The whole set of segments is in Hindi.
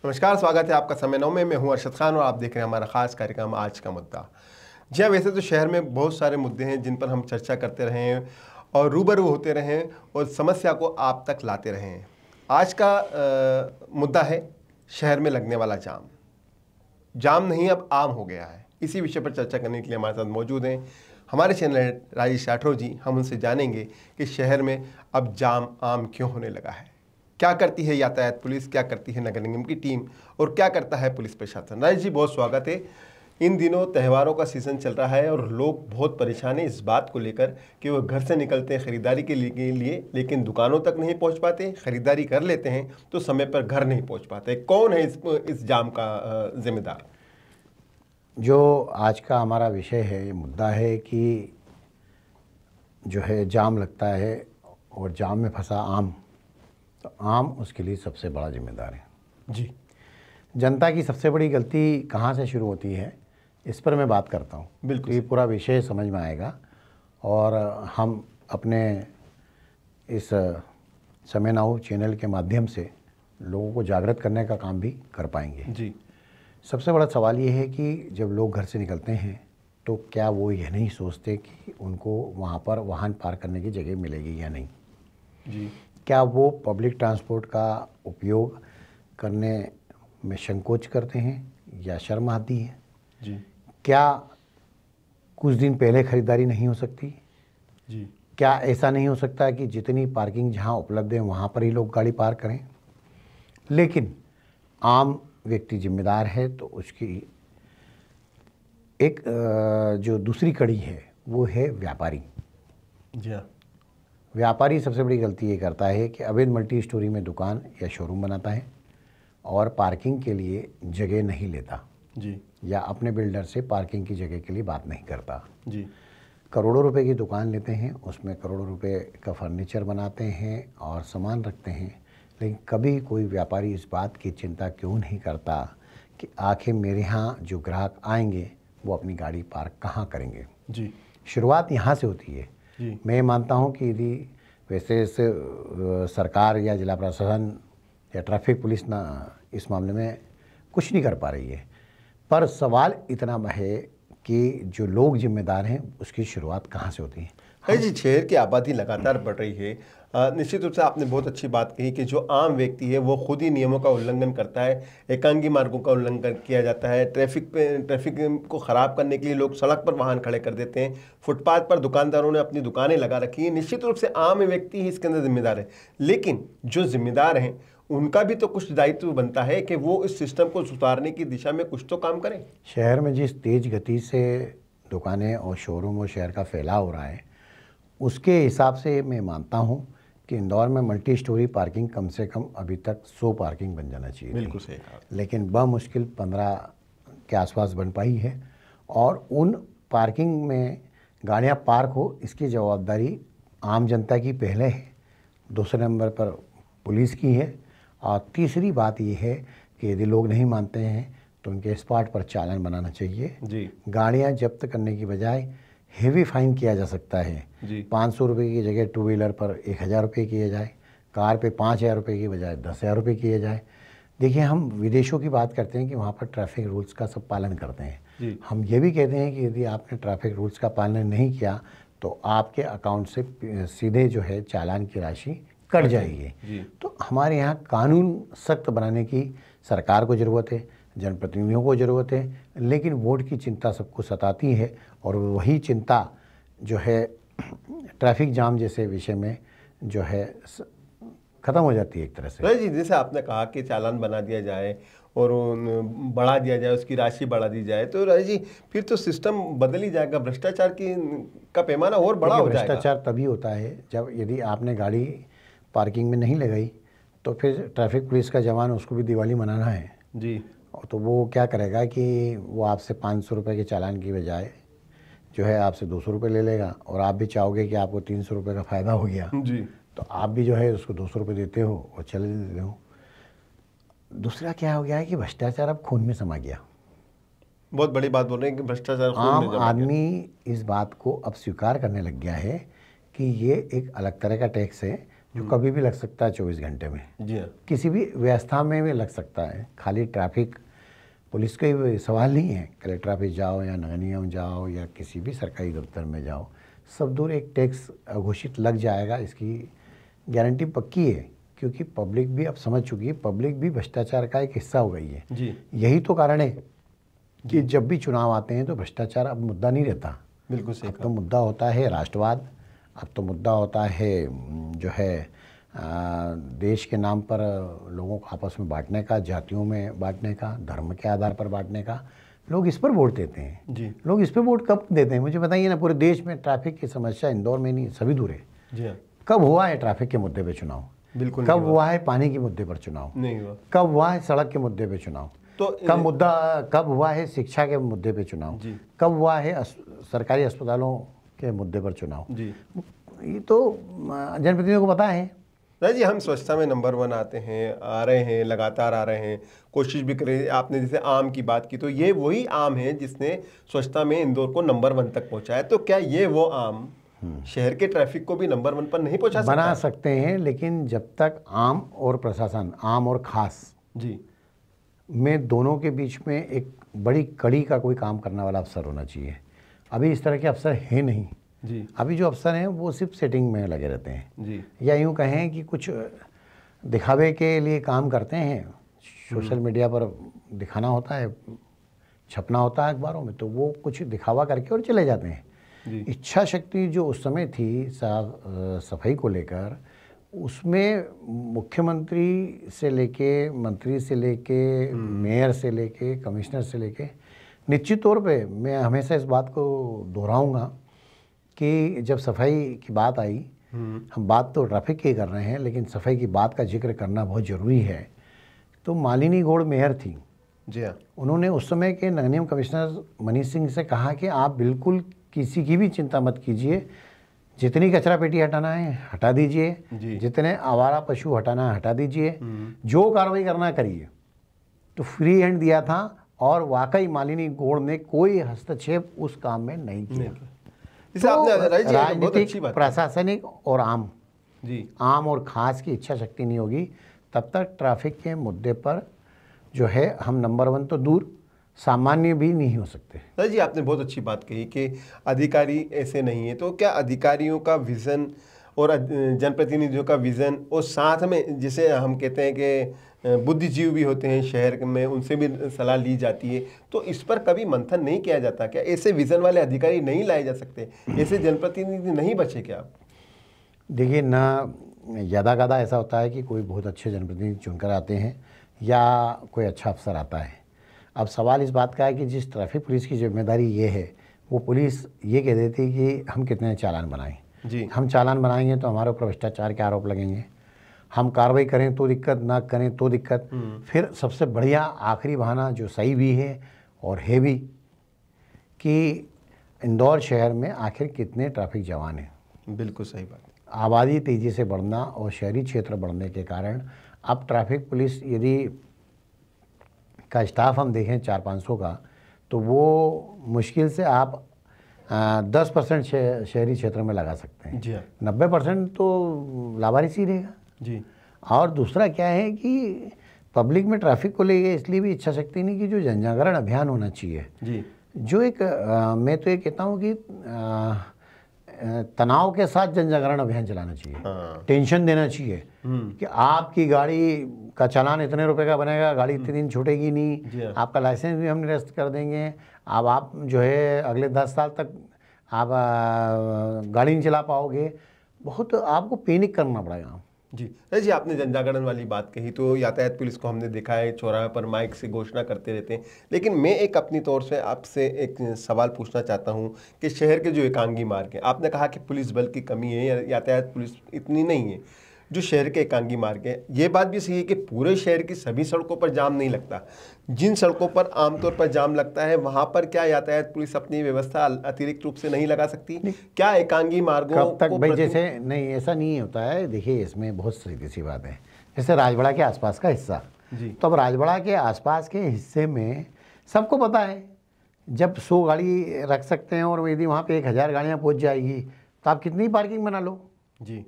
नमस्कार, स्वागत है आपका समय 9 में। मैं हूं अरशद खान और आप देख रहे हैं हमारा खास कार्यक्रम आज का मुद्दा। जी हाँ, वैसे तो शहर में बहुत सारे मुद्दे हैं जिन पर हम चर्चा करते रहे हैं और रूबरू होते रहे हैं और समस्या को आप तक लाते रहे हैं। आज का मुद्दा है शहर में लगने वाला जाम। जाम नहीं, अब आम हो गया है। इसी विषय पर चर्चा करने के लिए हमारे साथ मौजूद हैं हमारे चैनल राजेश राठौर जी। हम उनसे जानेंगे कि शहर में अब जाम आम क्यों होने लगा है, क्या करती है यातायात पुलिस, क्या करती है नगर निगम की टीम और क्या करता है पुलिस प्रशासन। राजेश जी, बहुत स्वागत है। इन दिनों त्योहारों का सीज़न चल रहा है और लोग बहुत परेशान हैं इस बात को लेकर कि वो घर से निकलते हैं खरीदारी के लिए लेकिन दुकानों तक नहीं पहुंच पाते। खरीदारी कर लेते हैं तो समय पर घर नहीं पहुंच पाते। कौन है इस जाम का जिम्मेदार? जो आज का हमारा विषय है, ये मुद्दा है कि जो है जाम लगता है और जाम में फंसा आम, तो आम उसके लिए सबसे बड़ा जिम्मेदार है। जी, जनता की सबसे बड़ी गलती कहाँ से शुरू होती है, इस पर मैं बात करता हूँ। बिल्कुल। तो ये पूरा विषय समझ में आएगा और हम अपने इस समय नाउ चैनल के माध्यम से लोगों को जागृत करने का काम भी कर पाएंगे। जी, सबसे बड़ा सवाल ये है कि जब लोग घर से निकलते हैं तो क्या वो यह नहीं सोचते कि उनको वहाँ पर वाहन पार्क करने की जगह मिलेगी या नहीं। जी, क्या वो पब्लिक ट्रांसपोर्ट का उपयोग करने में संकोच करते हैं या शर्म आती है। जी, क्या कुछ दिन पहले ख़रीदारी नहीं हो सकती। जी, क्या ऐसा नहीं हो सकता कि जितनी पार्किंग जहाँ उपलब्ध है वहाँ पर ही लोग गाड़ी पार्क करें। लेकिन आम व्यक्ति जिम्मेदार है तो उसकी एक जो दूसरी कड़ी है वो है व्यापारी। जी हाँ, व्यापारी सबसे बड़ी गलती ये करता है कि अवैध मल्टी स्टोरी में दुकान या शोरूम बनाता है और पार्किंग के लिए जगह नहीं लेता जी, या अपने बिल्डर से पार्किंग की जगह के लिए बात नहीं करता। जी, करोड़ों रुपए की दुकान लेते हैं, उसमें करोड़ों रुपए का फर्नीचर बनाते हैं और सामान रखते हैं, लेकिन कभी कोई व्यापारी इस बात की चिंता क्यों नहीं करता कि आखिर मेरे यहाँ जो ग्राहक आएंगे वो अपनी गाड़ी पार्क कहाँ करेंगे। जी, शुरुआत यहाँ से होती है। जी, मैं मानता हूँ कि यदि वैसे सरकार या जिला प्रशासन या ट्रैफिक पुलिस ना इस मामले में कुछ नहीं कर पा रही है, पर सवाल इतना है कि जो लोग जिम्मेदार हैं उसकी शुरुआत कहाँ से होती है। जी, शहर की आबादी लगातार बढ़ रही है। निश्चित रूप से आपने बहुत अच्छी बात कही कि जो आम व्यक्ति है वो खुद ही नियमों का उल्लंघन करता है। एकांगी मार्गों का उल्लंघन किया जाता है। ट्रैफिक को ख़राब करने के लिए लोग सड़क पर वाहन खड़े कर देते हैं। फुटपाथ पर दुकानदारों ने अपनी दुकानें लगा रखी हैं। निश्चित रूप से आम व्यक्ति ही इसके अंदर जिम्मेदार है, लेकिन जो जिम्मेदार हैं उनका भी तो कुछ दायित्व बनता है कि वो इस सिस्टम को सुधारने की दिशा में कुछ तो काम करें। शहर में जिस तेज़ गति से दुकानें और शोरूम और शहर का फैलाव हो रहा है, उसके हिसाब से मैं मानता हूँ कि इंदौर में मल्टी स्टोरी पार्किंग कम से कम अभी तक 100 पार्किंग बन जाना चाहिए। बिल्कुल सही कहा। लेकिन बमुश्किल 15 के आसपास बन पाई है और उन पार्किंग में गाड़ियाँ पार्क हो इसकी जवाबदारी आम जनता की पहले है, दूसरे नंबर पर पुलिस की है और तीसरी बात ये है कि यदि लोग नहीं मानते हैं तो उनके स्पॉट पर चालान बनाना चाहिए। जी, गाड़ियाँ जब्त करने की बजाय हेवी फाइन किया जा सकता है। जी, 500 रुपये की जगह टू व्हीलर पर 1000 रुपये किए जाए, कार पे 5000 रुपये की बजाय 10,000 रुपये किए जाए। देखिए, हम विदेशों की बात करते हैं कि वहाँ पर ट्रैफिक रूल्स का सब पालन करते हैं। जी, हम ये भी कहते हैं कि यदि आपने ट्रैफिक रूल्स का पालन नहीं किया तो आपके अकाउंट से सीधे जो है चालान की राशि कट जाएगी। जी, तो हमारे यहाँ कानून सख्त बनाने की सरकार को ज़रूरत है, जनप्रतिनिधियों को ज़रूरत है, लेकिन वोट की चिंता सबको सताती है और वही चिंता जो है ट्रैफिक जाम जैसे विषय में जो है ख़त्म हो जाती है एक तरह से। जी, जैसे आपने कहा कि चालान बना दिया जाए और बढ़ा दिया जाए, उसकी राशि बढ़ा दी जाए, तो राज जी फिर तो सिस्टम बदल ही जाएगा। भ्रष्टाचार का पैमाना और बड़ा हो जाएगा। भ्रष्टाचार तभी होता है जब यदि आपने गाड़ी पार्किंग में नहीं लगाई तो फिर ट्रैफिक पुलिस का जवान उसको भी दिवाली मनाना है जी, तो वो क्या करेगा कि वो आपसे 500 रुपये के चालान की बजाय जो है आपसे 200 रुपये ले लेगा और आप भी चाहोगे कि आपको 300 रुपये का फ़ायदा हो गया, जी, तो आप भी जो है उसको 200 रुपये देते हो और चले देते हो। दूसरा क्या हो गया है कि भ्रष्टाचार अब खून में समा गया। बहुत बड़ी बात बोल रहे हैं कि भ्रष्टाचार खून में आम जमा गया। आदमी इस बात को अब स्वीकार करने लग गया है कि ये एक अलग तरह का टैक्स है जो कभी भी लग सकता है 24 घंटे में। जी हाँ। किसी भी व्यवस्था में भी लग सकता है। खाली ट्रैफिक पुलिस का ही सवाल नहीं है, कलेक्टर ऑफिस जाओ या नगर निगम जाओ या किसी भी सरकारी दफ्तर में जाओ, सब दूर एक टैक्स घोषित लग जाएगा। इसकी गारंटी पक्की है, क्योंकि पब्लिक भी अब समझ चुकी है, पब्लिक भी भ्रष्टाचार का एक हिस्सा हो गई है। जी। यही तो कारण है कि जब भी चुनाव आते हैं तो भ्रष्टाचार अब मुद्दा नहीं रहता। बिल्कुल सही अब तो मुद्दा होता है राष्ट्रवाद, अब तो मुद्दा होता है जो है देश के नाम पर लोगों को आपस में बांटने का, जातियों में बांटने का, धर्म के आधार पर बांटने का। लोग इस पर वोट देते हैं। जी। लोग इस पर वोट कब देते हैं मुझे बताइए ना। पूरे देश में ट्रैफिक की समस्या इंदौर में नहीं, सभी दूर है। जी हाँ। कब हुआ है ट्रैफिक के मुद्दे पे चुनाव? बिल्कुल कब हुआ है पानी के मुद्दे पर चुनाव? नहीं हुआ। कब हुआ है सड़क के मुद्दे पे चुनाव? तो कब हुआ है शिक्षा के मुद्दे पे चुनाव? जी। कब हुआ है सरकारी अस्पतालों के मुद्दे पर चुनाव? जी। ये तो जनप्रतिनिधियों को पता है। राज जी, हम स्वच्छता में नंबर 1 आते हैं, आ रहे हैं, लगातार आ रहे हैं, कोशिश भी करें। आपने जैसे आम की बात की, तो ये वही आम है जिसने स्वच्छता में इंदौर को नंबर 1 तक पहुंचाया। तो क्या ये वो आम शहर के ट्रैफिक को भी नंबर 1 पर नहीं पहुंचा सकता? बना सकते हैं, लेकिन जब तक आम और प्रशासन, आम और खास जी में दोनों के बीच में एक बड़ी कड़ी का कोई काम करने वाला अफसर होना चाहिए। अभी इस तरह के अफसर हैं नहीं। जी। अभी जो अफसर हैं वो सिर्फ सेटिंग में लगे रहते हैं। जी। या यूँ कहें कि कुछ दिखावे के लिए काम करते हैं। सोशल मीडिया पर दिखाना होता है, छपना होता है अखबारों में, तो वो कुछ दिखावा करके और चले जाते हैं। जी। इच्छा शक्ति जो उस समय थी सफाई को लेकर, उसमें मुख्यमंत्री से लेके, मंत्री से लेके, मेयर से लेके, कमिश्नर से लेके, निश्चित तौर पे मैं हमेशा इस बात को दोहराऊंगा कि जब सफाई की बात आई, हम बात तो ट्रैफिक की कर रहे हैं, लेकिन सफाई की बात का जिक्र करना बहुत ज़रूरी है। तो मालिनी गौड़ मेयर थी। जी हाँ। उन्होंने उस समय के नगर निगम कमिश्नर मनीष सिंह से कहा कि आप बिल्कुल किसी की भी चिंता मत कीजिए, जितनी कचरा पेटी हटाना है हटा दीजिए, जितने आवारा पशु हटाना है हटा दीजिए, जो कार्रवाई करना करिए। तो फ्री हैंड दिया था, और वाकई मालिनी गौड़ ने कोई हस्तक्षेप उस काम में नहीं किया। तो राजनीतिक, प्रशासनिक और आम, जी, आम और खास की इच्छा शक्ति नहीं होगी, तब तक ट्रैफिक के मुद्दे पर जो है हम नंबर 1 तो दूर, सामान्य भी नहीं हो सकते। सर जी, आपने बहुत अच्छी बात कही कि अधिकारी ऐसे नहीं है। तो क्या अधिकारियों का विज़न और जनप्रतिनिधियों का विज़न, और साथ में जिसे हम कहते हैं कि बुद्धिजीवी भी होते हैं शहर में, उनसे भी सलाह ली जाती है, तो इस पर कभी मंथन नहीं किया जाता? क्या ऐसे विज़न वाले अधिकारी नहीं लाए जा सकते? ऐसे जनप्रतिनिधि नहीं बचे क्या आप? देखिए ना, ज़्यादा ज़्यादा ऐसा होता है कि कोई बहुत अच्छे जनप्रतिनिधि चुनकर आते हैं या कोई अच्छा अफसर आता है। अब सवाल इस बात का है कि जिस ट्रैफिक पुलिस की जिम्मेदारी ये है, वो पुलिस ये कह देती है कि हम कितने चालान बनाएं। जी। हम चालान बनाएंगे तो हमारे ऊपर भ्रष्टाचार के आरोप लगेंगे, हम कार्रवाई करें तो दिक्कत, ना करें तो दिक्कत। फिर सबसे बढ़िया आखिरी बहाना जो सही भी है और है भी, कि इंदौर शहर में आखिर कितने ट्रैफिक जवान हैं। बिल्कुल सही बात। आबादी तेज़ी से बढ़ना और शहरी क्षेत्र बढ़ने के कारण अब ट्रैफिक पुलिस यदि का स्टाफ हम देखें 400-500 का, तो वो मुश्किल से आप 10% शहरी क्षेत्र में लगा सकते हैं। जी हाँ। 90% तो लावारिसी रहेगा। जी। और दूसरा क्या है कि पब्लिक में ट्रैफिक को लेके इसलिए भी इच्छा शक्ति नहीं कि जो जन जागरण अभियान होना चाहिए। जी। जो एक मैं तो ये कहता हूँ कि तनाव के साथ जन जागरण अभियान चलाना चाहिए। हाँ। टेंशन देना चाहिए कि आपकी गाड़ी का चालान इतने रुपए का बनेगा, गाड़ी इतने दिन छूटेगी नहीं, आपका लाइसेंस भी हम निरस्त कर देंगे, अब आप जो है अगले 10 साल तक आप गाड़ी नहीं चला पाओगे। बहुत आपको पैनिक करना पड़ेगा। जी जी, आपने जन जागरण वाली बात कही, तो यातायात पुलिस को हमने देखा है चौराहे पर माइक से घोषणा करते रहते हैं। लेकिन मैं एक अपनी तौर से आपसे एक सवाल पूछना चाहता हूं कि शहर के जो एकांगी मार्ग हैं, आपने कहा कि पुलिस बल की कमी है या यातायात पुलिस इतनी नहीं है, जो शहर के एकांगी मार्ग है, ये बात भी सही है कि पूरे शहर की सभी सड़कों पर जाम नहीं लगता। जिन सड़कों पर आमतौर पर जाम लगता है, वहां पर क्या यातायात पुलिस अपनी व्यवस्था अतिरिक्त रूप से नहीं लगा सकती? क्या एकांगी मार्गों कब तक भाई? जैसे नहीं, ऐसा नहीं होता है। देखिए, इसमें बहुत सीधी सी बात है। जैसे राजवाड़ा के आसपास का हिस्सा, तो अब राजवाड़ा के आसपास के हिस्से में सबको पता है, जब 100 गाड़ी रख सकते हैं और यदि वहाँ पे 1000 गाड़ियाँ पहुँच जाएगी, तो आप कितनी पार्किंग बना लो। जी।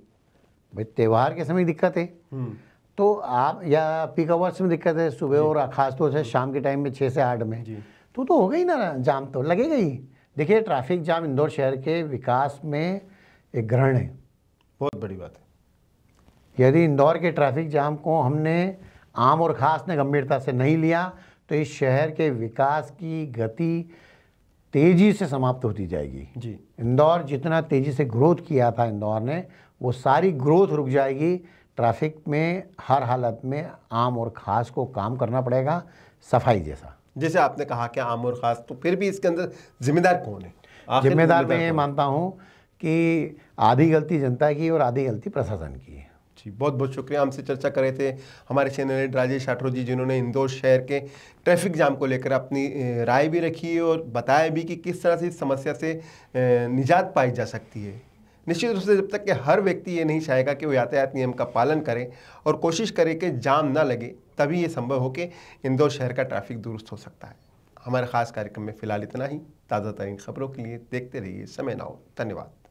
भाई त्यौहार के समय दिक्कत है तो आप, या पीक आवर्स में दिक्कत है सुबह और खासतौर से शाम के टाइम में 6 से 8 में, तो होगा ही ना, जाम तो लगेगा ही। देखिए ट्रैफिक जाम इंदौर शहर के विकास में एक ग्रहण है, बहुत बड़ी बात है। यदि इंदौर के ट्रैफिक जाम को हमने आम और ख़ास ने गंभीरता से नहीं लिया तो इस शहर के विकास की गति तेज़ी से समाप्त होती जाएगी जी। इंदौर जितना तेज़ी से ग्रोथ किया था इंदौर ने, वो सारी ग्रोथ रुक जाएगी। ट्रैफिक में हर हालत में आम और ख़ास को काम करना पड़ेगा, सफाई जैसा। जैसे आपने कहा कि आम और ख़ास, तो फिर भी इसके अंदर जिम्मेदार कौन है? आखिर जिम्मेदार मैं ये मानता हूँ कि आधी गलती जनता की और आधी गलती प्रशासन की है। जी, बहुत बहुत शुक्रिया। हमसे चर्चा कर रहे थे हमारे चैनल हेड राजेश राठौर जी, जिन्होंने इंदौर शहर के ट्रैफिक जाम को लेकर अपनी राय भी रखी और बताया भी कि किस तरह से इस समस्या से निजात पाई जा सकती है। निश्चित रूप से जब तक कि हर व्यक्ति ये नहीं चाहेगा कि वो यातायात नियम का पालन करे और कोशिश करे कि जाम ना लगे, तभी ये संभव हो कि इंदौर शहर का ट्रैफिक दुरुस्त हो सकता है। हमारे ख़ास कार्यक्रम में फ़िलहाल इतना ही। ताज़ा तरीन खबरों के लिए देखते रहिए समय नाउ। धन्यवाद।